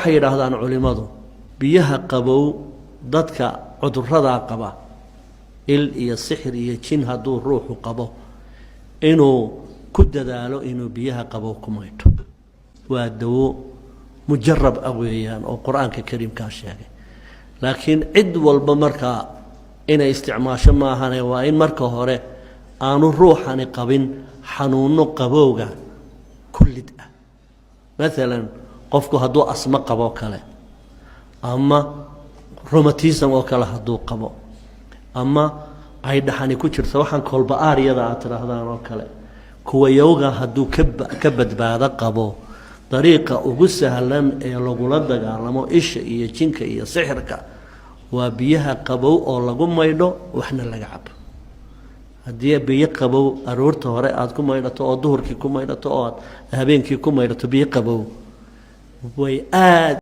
waxay yiraahdaan culimadu biyaha qabow dadka cudurrada qaba il iyo sixir iyo jin haduu ruuxu qabo inuu ku dadaalo inuu biyaha qabow ku maydho waa dawo mujarrab aweeyaan oo quraanka kariimka sheegay laakiin cid walba marka inay isticmaasho ma ahan waa in marka hore aanu ruuxani qabin xanuuno qabowga kullid ah مثلا qofku haduu asma qabo kale ama rheumatism oo kale haduu qabo ama ay dhaxani ku jirto waxaan kolba aariyada aad tirahdaan oo kale kuwa yowga haduu ka badbaado qabo dariiqa ugu sahlan ee lagu la dagaalamo isha iyo jinka iyo sixirka waa biyaha qabow oo lagu maydho waxna laga cabo hadii biyo qabow aroorta hore aad ku maydhato oo duhurkii ku maydhato oo habeenkii ku maydhato biyo qabow way aad